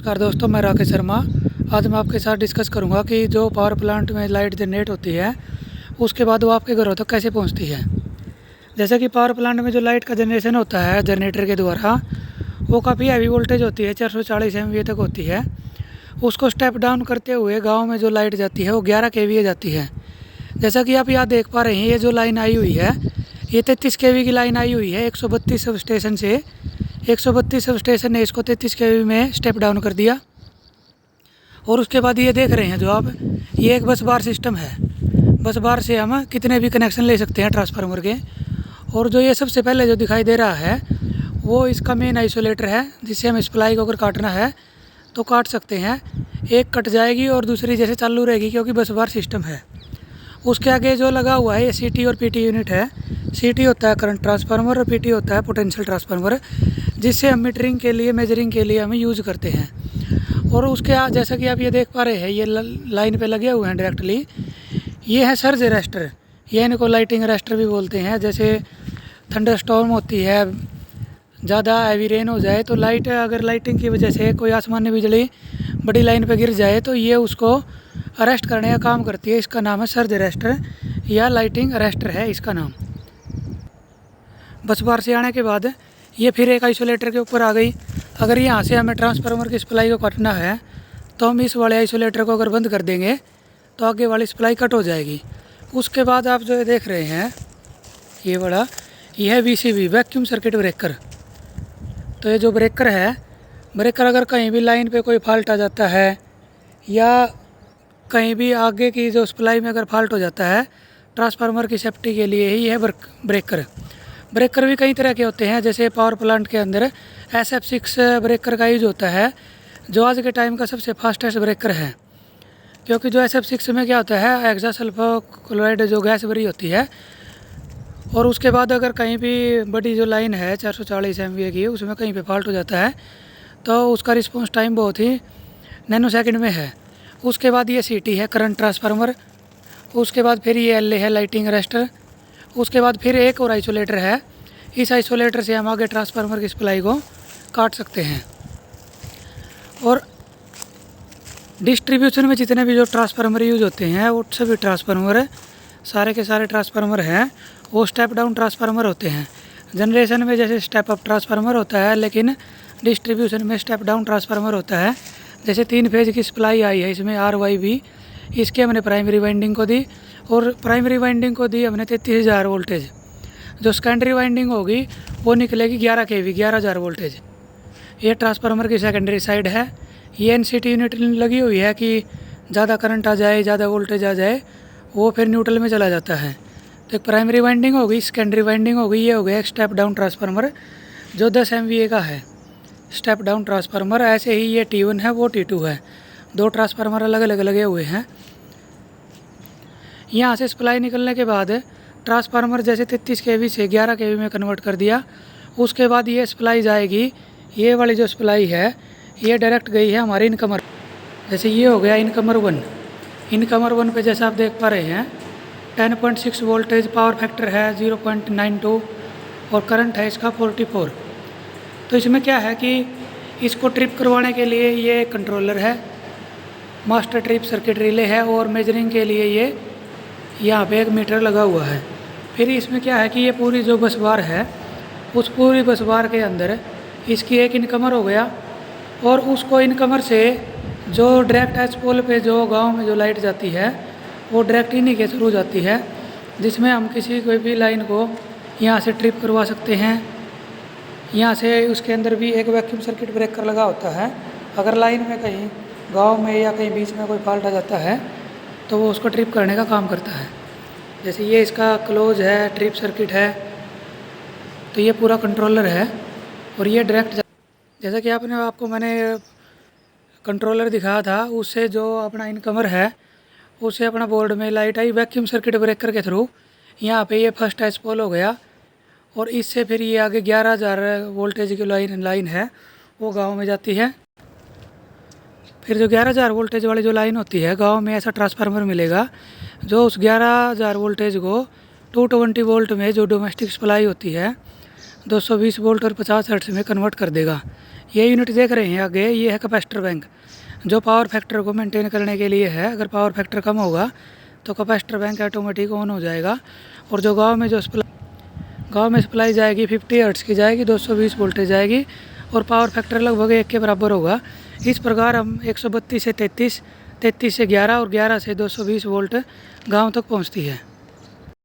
नमस्कार दोस्तों, मैं राकेश शर्मा। आज मैं आपके साथ डिस्कस करूंगा कि जो पावर प्लांट में लाइट जनरेट होती है उसके बाद वो आपके घरों तक कैसे पहुंचती है। जैसे कि पावर प्लांट में जो लाइट का जनरेशन होता है जनरेटर के द्वारा, वो काफ़ी हैवी वोल्टेज होती है, 440 MVA तक होती है। उसको स्टेप डाउन करते हुए गाँव में जो लाइट जाती है वो 11 kVA जाती है। जैसा कि आप यहाँ देख पा रहे हैं, ये जो लाइन आई हुई है ये 33 kV की लाइन आई हुई है। 132 सब स्टेशन से 132 सब स्टेशन ने इसको 33 kV में स्टेप डाउन कर दिया। और उसके बाद ये देख रहे हैं जो आप, ये एक बस बार सिस्टम है। बस बार से हम कितने भी कनेक्शन ले सकते हैं ट्रांसफार्मर के। और जो ये सबसे पहले जो दिखाई दे रहा है वो इसका मेन आइसोलेटर है, जिससे हम सप्लाई को अगर काटना है तो काट सकते हैं। एक कट जाएगी और दूसरी जैसे चालू रहेगी, क्योंकि बस बार सिस्टम है। उसके आगे जो लगा हुआ है ये CT और PT यूनिट है। CT होता है करंट ट्रांसफार्मर और PT होता है पोटेंशियल ट्रांसफार्मर, जिससे हम मीटरिंग के लिए, मेजरिंग के लिए हम यूज़ करते हैं। और उसके जैसा कि आप ये देख पा रहे हैं, ये लाइन पे लगे हुए हैं डायरेक्टली। ये है सर्ज अरेस्टर, ये इनको लाइटिंग अरेस्टर भी बोलते हैं। जैसे थंडर स्टॉर्म होती है, ज़्यादा हैवी रेन हो जाए तो लाइट, अगर लाइटिंग की वजह से कोई आसमानी बिजली बड़ी लाइन पे गिर जाए तो ये उसको अरेस्ट करने का काम करती है। इसका नाम है सर्ज अरेस्टर या लाइटिंग अरेस्टर है इसका नाम। बस बार से आने के बाद ये फिर एक आइसोलेटर के ऊपर आ गई। अगर यहाँ से हमें ट्रांसफार्मर की सप्लाई को काटना है तो हम इस वाले आइसोलेटर को अगर बंद कर देंगे तो आगे वाली सप्लाई कट हो जाएगी। उसके बाद आप जो देख रहे हैं ये बड़ा, ये है VCB, वैक्यूम सर्किट ब्रेकर। तो ये जो ब्रेकर है, ब्रेकर अगर कहीं भी लाइन पे कोई फॉल्ट आ जाता है या कहीं भी आगे की जो सप्लाई में अगर फॉल्ट हो जाता है, ट्रांसफार्मर की सेफ्टी के लिए ही है ब्रेकर। ब्रेकर भी कई तरह के होते हैं। जैसे पावर प्लांट के अंदर SF6 ब्रेकर का यूज होता है, जो आज के टाइम का सबसे फास्टेस्ट ब्रेकर है। क्योंकि जो SF6 में क्या होता है, हेक्सा सल्फर क्लोराइड जो गैस भरी होती है। और उसके बाद अगर कहीं भी बड़ी जो लाइन है 440 MVA की, उसमें कहीं पे फॉल्ट हो जाता है तो उसका रिस्पॉन्स टाइम बहुत ही नैनो सेकंड में है। उसके बाद ये CT है, करंट ट्रांसफार्मर। उसके बाद फिर ये LA है, लाइटिंग अरेस्टर। उसके बाद फिर एक और आइसोलेटर है। इस आइसोलेटर से हम आगे ट्रांसफार्मर की सप्लाई को काट सकते हैं। और डिस्ट्रीब्यूशन में जितने भी जो ट्रांसफार्मर यूज होते हैं वो सभी ट्रांसफार्मर, सारे के सारे ट्रांसफार्मर हैं वो स्टेप डाउन ट्रांसफार्मर होते हैं। जनरेशन में जैसे स्टेप अप ट्रांसफार्मर होता है, लेकिन डिस्ट्रीब्यूशन में स्टेप डाउन ट्रांसफार्मर होता है। जैसे 3 फेज की सप्लाई आई है, इसमें RYB, इसके हमने प्राइमरी वाइंडिंग को दी और प्राइमरी वाइंडिंग को दी हमने 33,000 वोल्टेज। जो सेकेंडरी वाइंडिंग होगी वो निकलेगी 11 kV, 11,000 वोल्टेज। ये ट्रांसफार्मर की सेकेंडरी साइड है। ये NCT यूनिट लगी हुई है कि ज़्यादा करंट आ जाए, ज़्यादा वोल्टेज आ जाए, वो फिर न्यूट्रल में चला जाता है। तो एक प्राइमरी वाइंडिंग होगी, सेकेंडरी वाइंडिंग होगी। ये हो गया एक स्टेप डाउन ट्रांसफार्मर जो 10 MVA का है, स्टेप डाउन ट्रांसफार्मर। ऐसे ही ये T1 है, वो T2 है। 2 ट्रांसफार्मर अलग अलग लगे हुए हैं। यहाँ से सप्लाई निकलने के बाद ट्रांसफार्मर जैसे 33 kV से 11 kV में कन्वर्ट कर दिया। उसके बाद ये सप्लाई जाएगी, ये वाली जो सप्लाई है ये डायरेक्ट गई है हमारी इनकमर। जैसे ये हो गया इनकमर 1। इनकमर 1 पे जैसे आप देख पा रहे हैं 10.6 वोल्टेज, पावर फैक्टर है 0.92 और करंट है इसका 44। तो इसमें क्या है कि इसको ट्रिप करवाने के लिए ये कंट्रोलर है, मास्टर ट्रिप सर्किट रिले है, और मेजरिंग के लिए ये यहाँ पे एक मीटर लगा हुआ है। फिर इसमें क्या है कि ये पूरी जो बस बार है, उस पूरी बस बार के अंदर इसकी एक इनकमर हो गया। और उसको इनकमर से जो डायरेक्ट एच पोल पे जो गांव में जो लाइट जाती है वो डायरेक्ट इन्हीं के थ्रू जाती है, जिसमें हम किसी कोई भी लाइन को यहाँ से ट्रिप करवा सकते हैं। यहाँ से उसके अंदर भी एक वैक्यूम सर्किट ब्रेकर लगा होता है। अगर लाइन में कहीं गांव में या कहीं बीच में कोई फॉल्ट आ जाता है तो वो उसको ट्रिप करने का काम करता है। जैसे ये इसका क्लोज है, ट्रिप सर्किट है। तो ये पूरा कंट्रोलर है और ये डायरेक्ट, जैसा कि आपको मैंने कंट्रोलर दिखाया था, उससे जो अपना इनकमर है उससे अपना बोर्ड में लाइट आई वैक्यूम सर्किट ब्रेकर के थ्रू। यहाँ पे ये फर्स्ट एच पोल हो गया और इससे फिर ये आगे 11,000 वोल्टेज की लाइन है वो गांव में जाती है। फिर जो 11,000 वोल्टेज वाली जो लाइन होती है, गांव में ऐसा ट्रांसफार्मर मिलेगा जो उस 11,000 वोल्टेज को 220 वोल्ट में जो डोमेस्टिक सप्लाई होती है 220 वोल्ट और 50 हर्ट्ज में कन्वर्ट कर देगा। ये यूनिट देख रहे हैं आगे, ये है कैपेसिटर बैंक, जो पावर फैक्टर को मेंटेन करने के लिए है। अगर पावर फैक्टर कम होगा तो कैपेसिटर बैंक ऑटोमेटिक ऑन हो जाएगा। और जो गांव में सप्लाई जाएगी 50 हर्ट्ज की जाएगी, 220 वोल्टेज जाएगी और पावर फैक्टर लगभग 1 के बराबर होगा। इस प्रकार हम 132 से 33, 33 से 11 और 11 से 220 वोल्ट गाँव तक पहुँचती है।